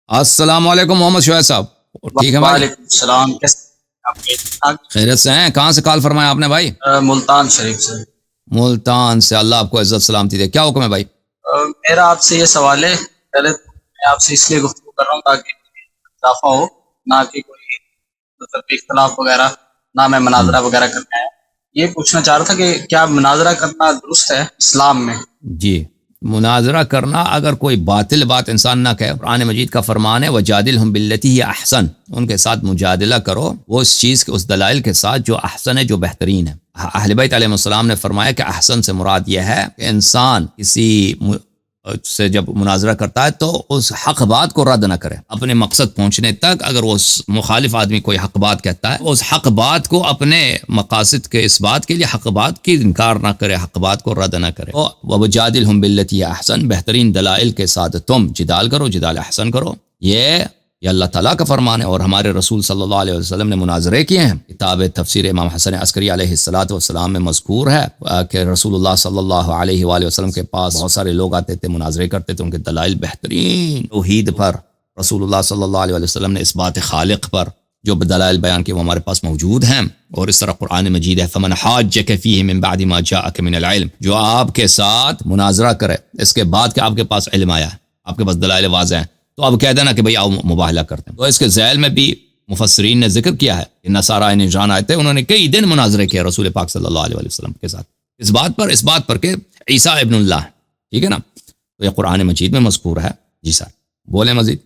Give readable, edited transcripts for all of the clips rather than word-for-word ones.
السلام علیکم محمد شعیب صاحب، ٹھیک ہے بھائی؟ وعلیکم السلام، کیسے آپ؟ خیریت سے ہیں؟ کہاں سے کال فرمایا آپ نے بھائی؟ ملتان شریف سے۔ ملتان سے، اللہ آپ کو عزت سلامتی دے۔ کیا حکم ہے بھائی؟ میرا آپ سے یہ سوال ہے، پہلے تو میں آپ سے اس لیے گفتگو کر رہا ہوں تاکہ اضافہ ہو، نہ کہ کوئی مطلب اختلاف وغیرہ، نہ میں مناظرہ وغیرہ کرنا ہے۔ یہ پوچھنا چاہ رہا تھا کہ کیا مناظرہ کرنا درست ہے اسلام میں؟ جی، مناظرہ کرنا اگر کوئی باطل بات انسان نہ کہے، قرآن مجید کا فرمان ہے وَجَادِلْهُمْ بِالَّتِي هِيَ أَحْسَنُ، ان کے ساتھ مجادلہ کرو وہ اس چیز کے، اس دلائل کے ساتھ جو احسن ہے، جو بہترین ہے۔ اہل بیت علیہ السلام نے فرمایا کہ احسن سے مراد یہ ہے کہ انسان کسی سے جب مناظرہ کرتا ہے تو اس حق بات کو رد نہ کرے، اپنے مقصد پہنچنے تک اگر وہ مخالف آدمی کوئی حق بات کہتا ہے، اس حق بات کو اپنے مقاصد کے اس بات کے لیے حق بات کی انکار نہ کرے، حق بات کو رد نہ کرے۔ وَجَادِلْهُمْ بِالَّتِي هِيَ أَحْسَنُ، بہترین دلائل کے ساتھ تم جدال کرو، جدال احسن کرو۔ یہ اللہ تعالیٰ کا فرمان ہے، اور ہمارے رسول صلی اللہ علیہ وسلم نے مناظرے کیے ہیں۔ کتاب تفسیر امام حسن عسکری علیہ السلام میں مذکور ہے کہ رسول اللہ صلی اللہ علیہ وآلہ وسلم کے پاس بہت سارے لوگ آتے تھے، مناظرے کرتے تھے، ان کے دلائل بہترین توحید پر، رسول اللہ صلی اللہ علیہ وسلم نے اس بات خالق پر جو دلائل بیان کیے وہ ہمارے پاس موجود ہیں۔ اور اس طرح قرآن مجید ہے فَمَنْ حَاجَّكَ فِيهِ مِنْ بَعْدِ مَا جَاءَكَ مِنَ الْعِلْمِ، جو آپ کے ساتھ مناظرہ کرے اس کے بعد کہ آپ کے پاس علم آیا ہے، آپ کے پاس دلائل واضح ہیں، تو اب کہہ دینا کہ بھئی آؤ مباہلہ کرتے ہیں۔ تو اس کے ذیل میں بھی مفسرین نے ذکر کیا ہے کہ نصارہ نجران آئے تھے، انہوں نے کئی دن مناظرے کیا رسول پاک صلی اللہ علیہ وسلم کے ساتھ اس بات پر کہ عیسیٰ ابن اللہ ہے، ٹھیک ہے نا؟ تو یہ قرآن مجید میں مذکور ہے۔ جی سر بولیں مزید۔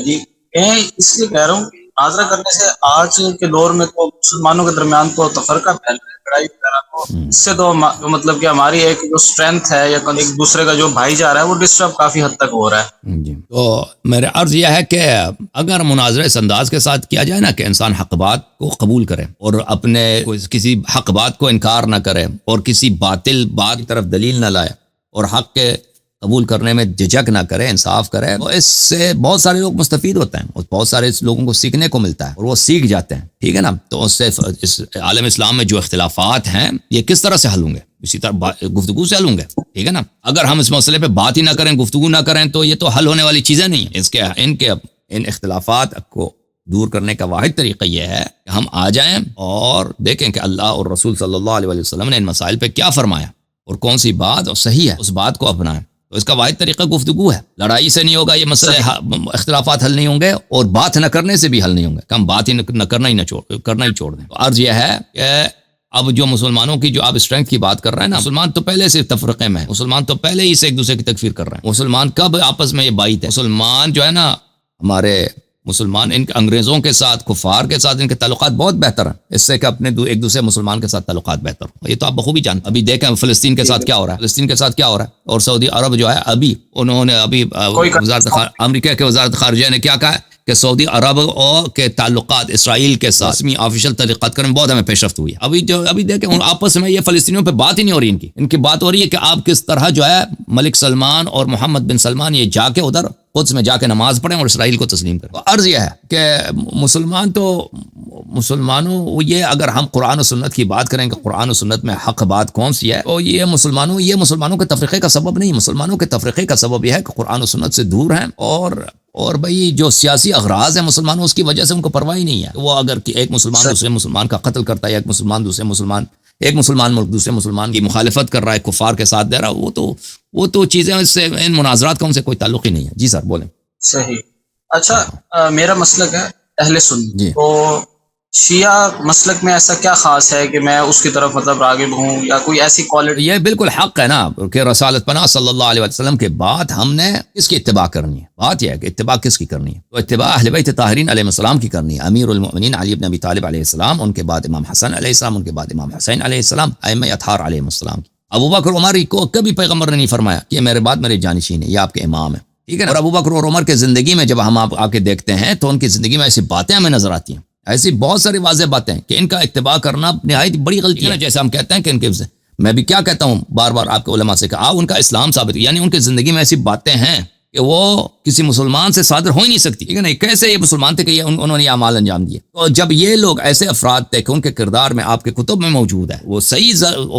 جی، میں اس لیے کہہ رہا ہوں کہ مناظرہ کرنے سے آج کے دور میں تو مسلمانوں کے درمیان تو تفرقہ پھیل رہا ہے، لڑائی وغیرہ، تو اس سے تو مطلب کہ ہماری ایک جو اسٹرینتھ ہے یا ایک دوسرے کا جو بھائی چارہ ہے وہ ڈسٹرب کافی حد تک ہو رہا ہے۔ جی، تو میرے عرض یہ ہے کہ اگر مناظرہ اس انداز کے ساتھ کیا جائے نا کہ انسان حق بات کو قبول کرے اور اپنے کسی حق بات کو انکار نہ کرے اور کسی باطل بات کی طرف دلیل نہ لائے اور حق کے قبول کرنے میں جھجک نہ کرے، انصاف کرے، تو اس سے بہت سارے لوگ مستفید ہوتے ہیں اور بہت سارے لوگوں کو سیکھنے کو ملتا ہے اور وہ سیکھ جاتے ہیں، ٹھیک ہے نا؟ تو اس سے اس عالم اسلام میں جو اختلافات ہیں یہ کس طرح سے حل ہوں گے؟ اسی طرح گفتگو سے حل ہوں گے، ٹھیک ہے نا؟ اگر ہم اس مسئلے پہ بات ہی نہ کریں، گفتگو نہ کریں، تو یہ تو حل ہونے والی چیزیں نہیں ہیں۔ ان اختلافات کو دور کرنے کا واحد طریقہ یہ ہے کہ ہم آ جائیں اور دیکھیں کہ اللہ اور رسول صلی اللہ علیہ وسلم نے ان مسائل پہ کیا فرمایا اور کون سی بات اور صحیح ہے، اس بات کو اپنائیں۔ تو اس کا واحد طریقہ گفتگو ہے، لڑائی سے نہیں ہوگا یہ مسئلے، اختلافات حل نہیں ہوں گے اور بات نہ کرنے سے بھی حل نہیں ہوں گے، ہم بات ہی نہ کرنا ہی چھوڑ دیں۔ تو عرض یہ ہے کہ اب جو مسلمانوں کی جو آپ اسٹرینتھ کی بات کر رہے ہیں نا، مسلمان تو پہلے سے تفرقے میں ہیں، مسلمان تو پہلے ہی سے ایک دوسرے کی تکفیر کر رہے ہیں۔ مسلمان کب آپس میں یہ بائت ہے؟ مسلمان جو ہے نا، ہمارے مسلمان ان انگریزوں کے ساتھ، کفار کے ساتھ ان کے تعلقات بہت بہتر ہیں اس سے کہ اپنے ایک دوسرے مسلمان کے ساتھ تعلقات بہتر ہوں۔ یہ تو آپ بخوبی جانتے ہیں۔ ابھی دیکھیں فلسطین کے ساتھ کیا ہو رہا ہے، فلسطین کے ساتھ کیا ہو رہا ہے، اور سعودی عرب جو ہے ابھی انہوں نے امریکہ کے وزارت خارجہ نے کیا کہا ہے کہ سعودی عرب کے تعلقات اسرائیل کے ساتھ رسمی آفیشل تعلقات کرنے میں بہت ہمیں پیش رفت ہوئی ہے۔ ابھی دیکھیں آپس میں یہ فلسطینیوں پہ بات ہی نہیں ہو رہی، ان کی بات ہو رہی ہے کہ آپ کس طرح جو ہے ملک سلمان اور محمد بن سلمان یہ جا کے ادھر قدس میں جا کے نماز پڑھیں اور اسرائیل کو تسلیم کریں۔ عرض یہ ہے کہ مسلمانوں یہ اگر ہم قرآن و سنت کی بات کریں کہ قرآن و سنت میں حق بات کون سی ہے، تو یہ مسلمانوں کے تفریقے کا سبب نہیں، مسلمانوں کے تفریقے کا سبب یہ ہے کہ قرآن و سنت سے دور ہیں اور بھئی جو سیاسی اغراض ہیں مسلمانوں، اس کی وجہ سے ان کو پرواہ ہی نہیں ہے۔ وہ اگر ایک مسلمان دوسرے مسلمان کا قتل کرتا ہے، ایک مسلمان ملک دوسرے مسلمان کی مخالفت کر رہا ہے، کفار کے ساتھ دے رہا ہے، وہ تو چیزیں اس سے، ان مناظرات کا ان سے کوئی تعلق ہی نہیں ہے۔ جی سر بولیں۔ صحیح۔ اچھا، میرا مسلک ہے اہل سنت، جی، تو شیعہ مسلک میں ایسا کیا خاص ہے کہ میں اس کی طرف مطلب راغب ہوں، یا کوئی ایسی کوالٹی؟ یہ بالکل حق ہے نا کہ رسالت پناہ صلی اللہ علیہ وسلم کے بعد ہم نے کس کی اتباع کرنی ہے؟ بات یہ ہے کہ اتباع کس کی کرنی ہے؟ تو اتباع اہل بیت طاہرین علیہ السلام کی کرنی ہے، امیر المؤمنین علی بن ابی طالب علیہ السلام، ان کے بعد امام حسن علیہ السلام، ان کے بعد امام حسین علیہ السلام، ائمہ اطہار علیہ السلام کی۔ ابوبکر عمر کو کبھی پیغمبر نے نہیں فرمایا کہ یہ میرے بعد میرے جانشین ہے، یہ آپ کے امام ہیں، ٹھیک ہے نا؟ اور ابوبکر اور عمر کے زندگی میں جب ہم آپ کے دیکھتے ہیں تو ان کی زندگی میں ایسی باتیں ہمیں نظر آتی ہیں، ایسی بہت ساری واضح باتیں کہ ان کا اتباع کرنا نہایت بڑی غلطی ہے۔ جیسے ہم کہتے ہیں کہ ان کے، میں بھی کیا کہتا ہوں بار بار آپ کے علماء سے کہ ان کا اسلام ثابت، یعنی ان کی زندگی میں ایسی باتیں ہیں کہ وہ کسی مسلمان سے صادر ہو ہی نہیں سکتی، ٹھیک ہے نا؟ کیسے یہ مسلمان تھے کہ انہوں نے یہ اعمال انجام دیے؟ تو جب یہ لوگ ایسے افراد تھے کہ ان کے کردار میں آپ کے کتب میں موجود ہے، وہ صحیح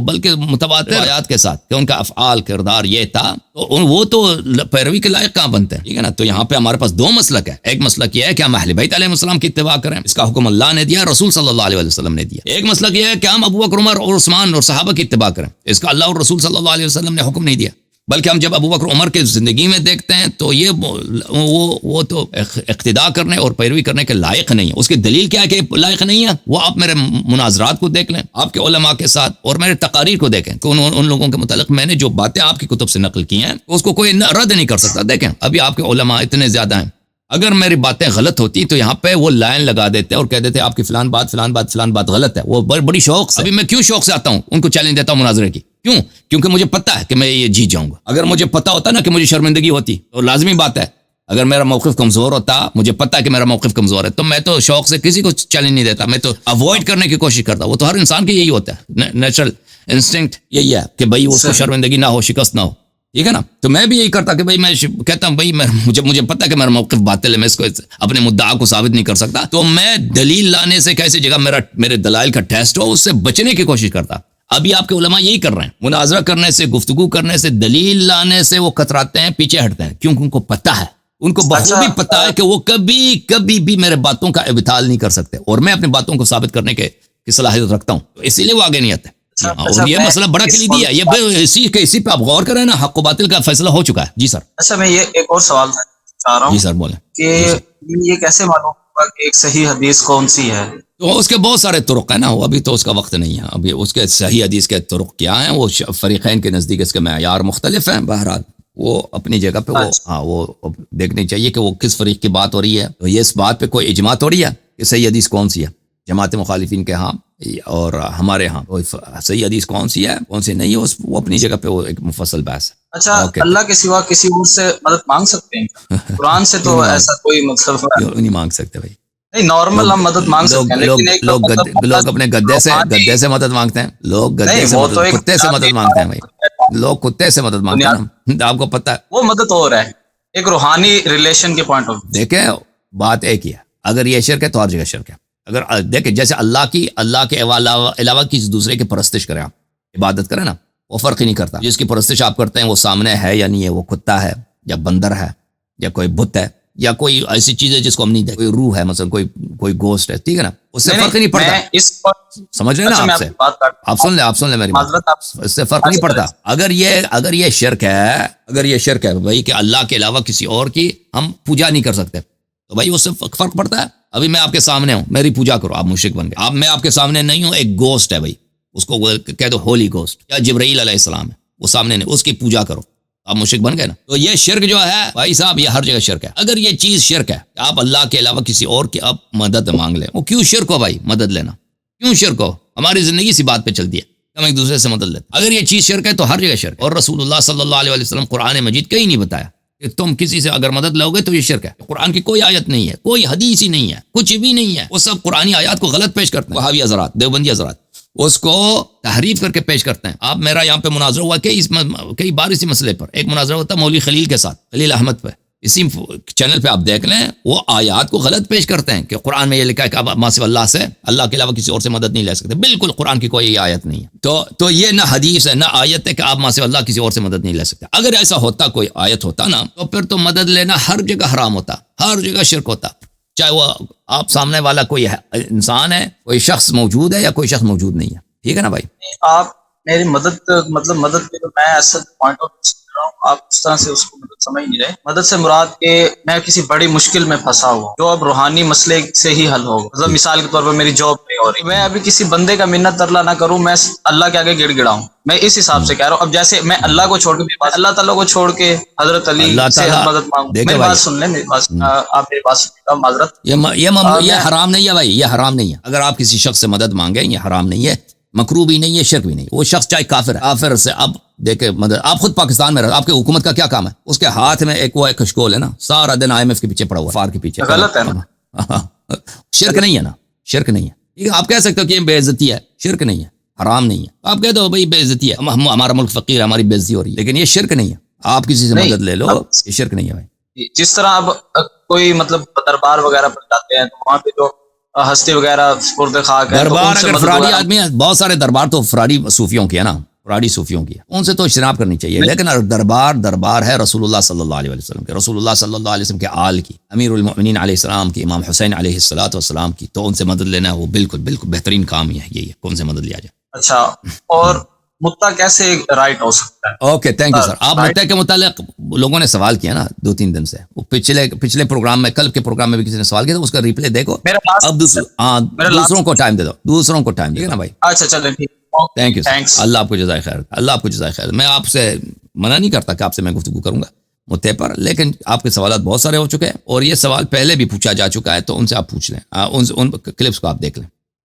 بلکہ متواتر آیات کے ساتھ کہ ان کا افعال کردار یہ تھا، تو وہ تو پیروی کے لائق کہاں بنتے ہیں، ٹھیک ہے نا؟ تو یہاں پہ ہمارے پاس دو مسلک ہے. ایک مسلک یہ ہے کہ ہم اہل بیت علیہ السلام کی اتباع کریں، اس کا حکم اللہ نے دیا، رسول صلی اللہ علیہ وسلم نے دیا. ایک مسلک یہ ہے کہ ہم ابو بکر، عمر اور عثمان اور صحابہ کی اتباع کریں، اس کا اللہ اور رسول صلی اللہ علیہ وسلم نے حکم نہیں دیا. بلکہ ہم جب ابو بکر عمر کے زندگی میں دیکھتے ہیں تو یہ وہ تو اقتداء کرنے اور پیروی کرنے کے لائق نہیں ہے. اس کی دلیل کیا ہے کہ لائق نہیں ہے؟ وہ آپ میرے مناظرات کو دیکھ لیں آپ کے علماء کے ساتھ، اور میرے تقاریر کو دیکھیں کہ ان لوگوں کے متعلق میں نے جو باتیں آپ کی کتب سے نقل کی ہیں اس کو کوئی رد نہیں کر سکتا. دیکھیں ابھی آپ کے علماء اتنے زیادہ ہیں، اگر میری باتیں غلط ہوتی تو یہاں پہ وہ لائن لگا دیتے اور کہہ دیتے آپ کی فلان بات غلط ہے. وہ بڑی شوق سے، ابھی میں کیوں شوق سے آتا ہوں ان کو چیلنج دیتا ہوں مناظرے کی، کیوں؟ کیونکہ مجھے پتا ہے کہ میں یہ جیت جاؤں گا. اگر مجھے پتا ہوتا نا کہ مجھے شرمندگی ہوتی تو لازمی بات ہے، اگر میرا موقف کمزور ہوتا، مجھے پتا ہے کہ میرا موقف کمزور ہے، تو میں تو شوق سے کسی کو چیلنج نہیں دیتا، میں تو اوائڈ کرنے کی کوشش کرتا. وہ تو ہر انسان کی یہی ہوتا ہے، نیچرل انسٹنکٹ یہی ہے کہ بھائی اس کو شرمندگی نہ ہو، شکست نہ ہو، ٹھیک ہے نا؟ تو میں بھی یہی کرتا کہ بھائی میں کہتا ہوں بھائی مجھے پتا کہ میرا موقف باطل ہے، میں اس کو اپنے مدعا کو ثابت نہیں کر سکتا، تو میں دلیل لانے سے کیسی جگہ میرے دلائل کا ٹیسٹ ہو اس سے بچنے کی کوشش کرتا. ابھی آپ کے علماء یہی کر رہے ہیں، مناظرہ کرنے سے، گفتگو کرنے سے، دلیل لانے سے وہ کتراتے ہیں، پیچھے ہٹتے ہیں، کیونکہ ان کو پتا ہے، ان کو بخوبی پتا ہے کہ وہ کبھی بھی میرے باتوں کا ابطال نہیں کر سکتے، اور میں اپنی باتوں کو ثابت کرنے کی صلاحیت رکھتا ہوں، تو اسی لیے وہ آگے نہیں آتے. اور یہ مسئلہ بڑا کلیدی ہے، یہ اسی پہ آپ غور کریں نا، حق و باطل کا فیصلہ ہو چکا ہے. جی سر. اچھا میں یہ ایک اور سوال چاہ رہا ہوں. جی سر بولیں. کہ یہ کیسے معلوم ہوگا کہ ایک صحیح حدیث کون سی ہے؟ تو اس کے بہت سارے طرق ہیں نا، ابھی تو اس کا وقت نہیں ہے، ابھی اس کے صحیح حدیث کے طرق کیا ہیں، وہ فریقین کے نزدیک اس کے معیار مختلف ہیں. بہرحال وہ اپنی جگہ پہ وہ دیکھنی چاہیے کہ وہ کس فریق کی بات ہو رہی ہے. تو یہ اس بات پہ کوئی اجماع تھوڑی ہے کہ صحیح حدیث کون سی ہے جماعت مخالفین کے ہاں اور ہمارے ہاں. صحیح حدیث کون سی ہے کون سی نہیں ہے، وہ اپنی جگہ پہ وہ ایک مفصل بحث ہے. اچھا اللہ کے سوا کسی اور سے مدد مانگ سکتے ہیں؟ قرآن سے تو ایسا کوئی مطلب نہیں مانگ سکتے بھائی. نہیں، نارمل ہم مدد مانگ سکتے ہیں، لیکن لوگ اپنے گدے سے مدد مانگتے ہیں، لوگ گدے سے کتے سے مدد مانگتے ہیں بھائی، لوگ کتے سے مدد مانگتے ہیں. آپ کو پتہ ہے وہ مدد ہو رہا ہے ایک روحانی ریلیشن کے پوائنٹ آف. دیکھیں بات ایک ہی ہے، اگر یہ شرک ہے تو ہر جگہ شرک ہے. اگر دیکھیں جیسے اللہ کے علاوہ کسی دوسرے کی پرستش کریں، آپ عبادت کریں نا، وہ فرق ہی نہیں کرتا جس کی پرستش آپ کرتے ہیں وہ سامنے ہے یا نہیں ہے، وہ کتا ہے یا بندر ہے یا کوئی بت ہے یا کوئی ایسی چیز ہے جس کو ہم نہیں دیکھتے، کوئی روح ہے مثلا، کوئی گوسٹ ہے، ٹھیک ہے نا، اس سے فرق ہی نہیں پڑتا. سمجھ رہے نا؟ آپ سن لیں میری بات، اس سے فرق نہیں پڑتا. اگر یہ شرک ہے بھائی کہ اللہ کے علاوہ کسی اور کی ہم پوجا نہیں کر سکتے، تو بھائی اس سے فرق پڑتا ہے. ابھی میں آپ کے سامنے ہوں، میری پوجا کرو، آپ مشرک بن گئے. میں آپ کے سامنے نہیں ہوں، ایک گوسٹ ہے بھائی، اس کو کہہ دو ہولی گوسٹ یا جبرائیل علیہ السلام ہے، وہ سامنے نہیں، اس کی پوجا کرو، آپ مشرک بن گئے نا. تو یہ شرک جو ہے بھائی صاحب، یہ ہر جگہ شرک ہے. اگر یہ چیز شرک ہے کہ آپ اللہ کے علاوہ کسی اور کی آپ مدد مانگ لیں، وہ کیوں شرک ہو بھائی؟ مدد لینا کیوں شرک ہو؟ ہماری زندگی سی بات پہ چلتی ہے، ہم ایک دوسرے سے مدد لیتے. اگر یہ چیز شرک ہے تو ہر جگہ شرک ہے. اور رسول اللہ صلی اللہ علیہ وسلم قرآن مجید کہیں نہیں بتایا کہ تم کسی سے اگر مدد لو گے تو یہ شرک ہے. قرآن کی کوئی آیت نہیں ہے، کوئی حدیث ہی نہیں ہے، کچھ بھی نہیں ہے. وہ سب قرآنی آیات کو غلط پیش کرتے ہیں. وہابی حضرات، دیوبندی حضرات اس کو تحریف کر کے پیش کرتے ہیں. آپ میرا یہاں پہ مناظرہ ہوا کئی بار اسی مسئلے پر، ایک مناظرہ ہوتا مولوی خلیل کے ساتھ، خلیل احمد پہ، اسی چینل پہ آپ دیکھ لیں، وہ آیات کو غلط پیش کرتے ہیں کہ قرآن میں یہ لکھا ہے کہ آپ ما سوا اللہ سے، اللہ کے علاوہ کسی اور سے مدد نہیں لے سکتے. بالکل قرآن کی کوئی آیت نہیں ہے. تو یہ نہ حدیث ہے نہ آیت ہے کہ آپ ما سوا اللہ کسی اور سے مدد نہیں لے سکتے. اگر ایسا ہوتا، کوئی آیت ہوتا نا، تو پھر تو مدد لینا ہر جگہ حرام ہوتا، ہر جگہ شرک ہوتا، چاہے وہ آپ سامنے والا کوئی انسان ہے، کوئی شخص موجود ہے یا کوئی شخص موجود نہیں ہے. ٹھیک ہے نا بھائی؟ آپ میری مدد کے تو میں ایسا پوائنٹ آف رہا ہوں، آپ اس طرح سے اس کو مدد سمجھ نہیں رہے. مدد سے مراد کہ میں کسی بڑی مشکل میں پھنسا ہوا جو اب روحانی مسئلے سے ہی حل ہوگا. مطلب مثال کے طور پر میری جاب نہیں ہو رہی، میں ابھی کسی بندے کا منت ترلا نہ کروں، میں اللہ کے آگے گڑ گڑاؤں. میں اس حساب سے کہہ رہا ہوں. اب جیسے میں اللہ کو چھوڑ کے اللہ تعالیٰ کو چھوڑ کے حضرت علی سے مدد مانگوں. میری بات سن لیں، میری بات آپ میری بات سن، معذرت. یہ حرام نہیں ہے بھائی، یہ حرام نہیں ہے. اگر آپ کسی شخص سے مدد مانگیں یہ حرام نہیں ہے، مکروہ بھی نہیں ہے، شرک بھی نہیں. وہ شخص چاہے کافر ہے، کافر سے اب دیکھیں مدد. آپ خود پاکستان میں رہتے، آپ کی حکومت کا کیا کام ہے؟ اس کے ہاتھ میں ایک کشکول ہے نا، سارا دن IMF کے پیچھے پڑا ہوا، فار کے پیچھے. غلط ہے نا؟ شرک نہیں ہے نا، شرک نہیں ہے. ٹھیک ہے، آپ کہہ سکتے ہو کہ یہ بے عزتی ہے، شرک نہیں ہے، حرام نہیں ہے. آپ کہہ دو بھائی بے عزتی ہے، ہمارا ملک فقیر ہے، ہماری بے عزتی ہو رہی ہے، لیکن یہ شرک نہیں ہے. آپ کسی سے نہیں، مدد لے لو، اب یہ شرک نہیں ہے بھائی. جس طرح اب کوئی مطلب دربار وغیرہ پر جاتے ہیں تو وہاں پہ جو ہستی وغیرہ سپرد خاک ہے تو دربار ان سے اگر مدد فراڈی وغیرہ آدمی ہے، بہت سارے دربار تو فراڈی صوفیوں کی ہے نا، فراڈی صوفیوں کی ہے، ان سے تو اجتناب کرنی چاہیے. لیکن اگر دربار ہے رسول اللہ صلی اللہ علیہ وسلم کے، رسول اللہ صلی اللہ علیہ وسلم کے آل کی، امیر المؤمنین علیہ السلام کی، امام حسین علیہ الصلوۃ والسلام کی، تو ان سے مدد لینا وہ بالکل بہترین کام ہی ہے، یہی ہے کون سے مدد لیا جائے. اچھا، اور متا کیسے رائٹ ہو سکتا ہے؟ Okay thank you sir. آپ Right. متع کے متعلق لوگوں نے سوال کیا نا 2-3 دن سے، وہ پچھلے پروگرام میں، کل کے پروگرام میں بھی کسی نے سوال کیا تھا، اس کا ریپلے دیکھو. اب دوسروں کو ٹائم دے دو، دوسروں کو ٹائم دے نا بھائی. اچھا چلیں ٹھیک. Thank you sir. تھینکس. اللہ آپ کو جزائے خیر، اللہ آپ کو جزائے خیر. میں آپ سے منع نہیں کرتا کہ آپ سے میں گفتگو کروں گا متع پر، لیکن آپ کے سوالات بہت سارے ہو چکے ہیں اور یہ سوال پہلے بھی پوچھا جا چکا ہے، تو ان سے آپ پوچھ لیں، ان کلپس کو آپ دیکھ لیں.